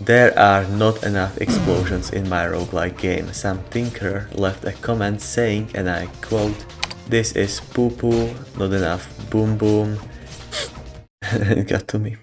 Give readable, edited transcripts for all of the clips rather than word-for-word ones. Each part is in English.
There are not enough explosions in my roguelike game. Some tinkerer left a comment saying, and I quote, "This is poo-poo, not enough boom boom." It got to me.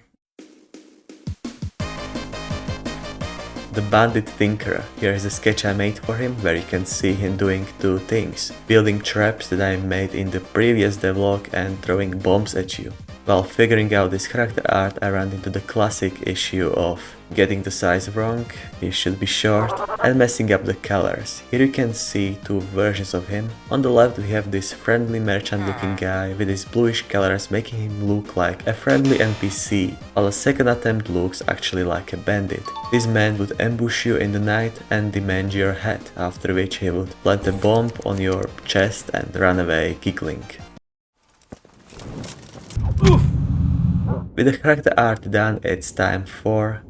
The Bandit Tinkerer. Here is a sketch I made for him where you can see him doing two things. Building traps that I made in the previous devlog and throwing bombs at you. While figuring out this character art, I ran into the classic issue of getting the size wrong, he should be short, and messing up the colors. Here you can see two versions of him. On the left we have this friendly merchant looking guy with his bluish colors making him look like a friendly NPC, while the second attempt looks actually like a bandit. This man would ambush you in the night and demand your head, after which he would plant a bomb on your chest and run away giggling. With the character art done, it's time for...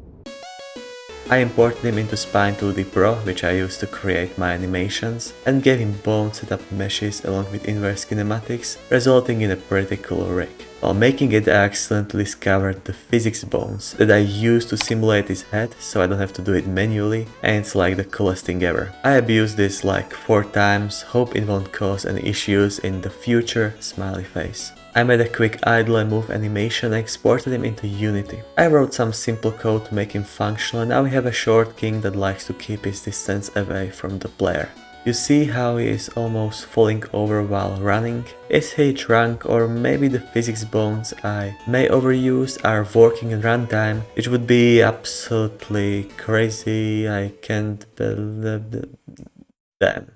I imported him into Spine 2D Pro, which I used to create my animations, and gave him bone setup meshes along with inverse kinematics, resulting in a pretty cool rig. While making it, I accidentally discovered the physics bones that I used to simulate his head, so I don't have to do it manually, and it's like the coolest thing ever. I abused this like 4 times, hope it won't cause any issues in the future, smiley face. I made a quick idle and move animation and exported him into Unity. I wrote some simple code to make him functional, and now we have a short king that likes to keep his distance away from the player. You see how he is almost falling over while running? Is he drunk, or maybe the physics bones I may overuse are working in runtime, which would be absolutely crazy. I can't believe them.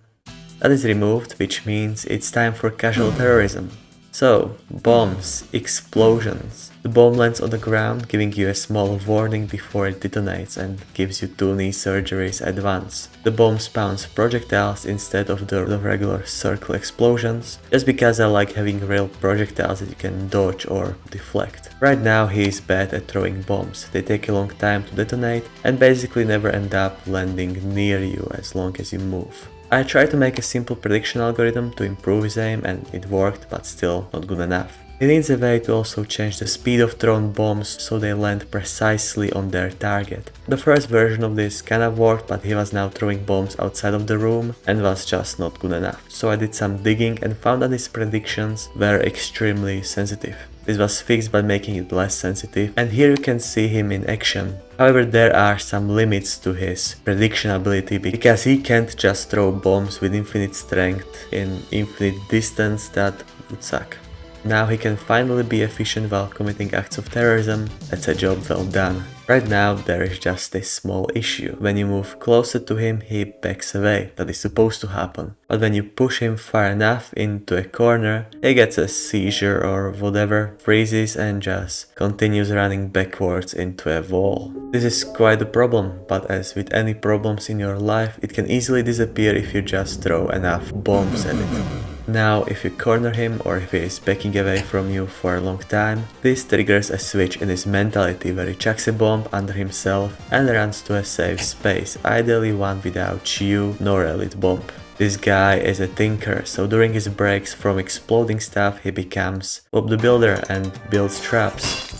That is removed, which means it's time for casual terrorism. So, bombs, explosions. The bomb lands on the ground, giving you a small warning before it detonates and gives you 2 knee surgeries at once. The bomb spawns projectiles instead of the regular circle explosions, just because I like having real projectiles that you can dodge or deflect. Right now he is bad at throwing bombs. They take a long time to detonate and basically never end up landing near you as long as you move. I tried to make a simple prediction algorithm to improve his aim, and it worked, but still not good enough. He needs a way to also change the speed of thrown bombs so they land precisely on their target. The first version of this kinda worked, but he was now throwing bombs outside of the room and was just not good enough. So I did some digging and found that his predictions were extremely sensitive. This was fixed by making it less sensitive, and here you can see him in action. However, there are some limits to his prediction ability, because he can't just throw bombs with infinite strength in infinite distance. That would suck. Now he can finally be efficient while committing acts of terrorism. That's a job well done. Right now there is just a small issue. When you move closer to him, he backs away. That is supposed to happen. But when you push him far enough into a corner, he gets a seizure or whatever, freezes and just continues running backwards into a wall. This is quite a problem, but as with any problems in your life, it can easily disappear if you just throw enough bombs at it. Now, if you corner him or if he is backing away from you for a long time, this triggers a switch in his mentality where he chucks a bomb under himself and runs to a safe space, ideally one without you nor a lit bomb. This guy is a tinker, so during his breaks from exploding stuff he becomes Bob the Builder and builds traps.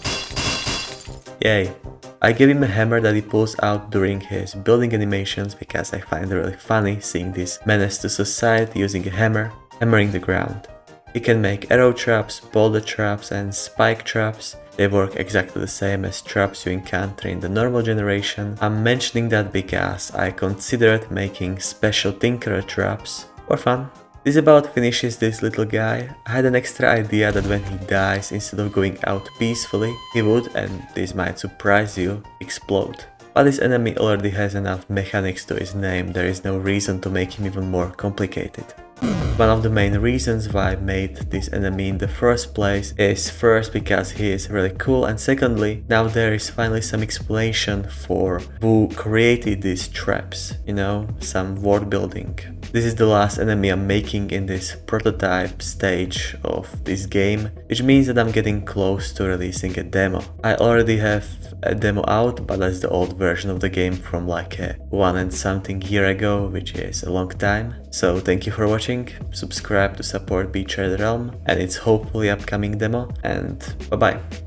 Yay! I gave him a hammer that he pulls out during his building animations because I find it really funny seeing this menace to society using a hammer, hammering the ground. He can make arrow traps, boulder traps and spike traps. They work exactly the same as traps you encounter in the normal generation. I'm mentioning that because I considered making special tinkerer traps for fun. This about finishes this little guy. I had an extra idea that when he dies, instead of going out peacefully, he would, and this might surprise you, explode. But this enemy already has enough mechanics to his name, there is no reason to make him even more complicated. One of the main reasons why I made this enemy in the first place is first because he is really cool, and secondly, now there is finally some explanation for who created these traps, you know, some world building. This is the last enemy I'm making in this prototype stage of this game, which means that I'm getting close to releasing a demo. I already have a demo out, but that's the old version of the game from like a 1 and something year ago, which is a long time. So thank you for watching, subscribe to support Betrayed Realm and its hopefully upcoming demo, and bye bye.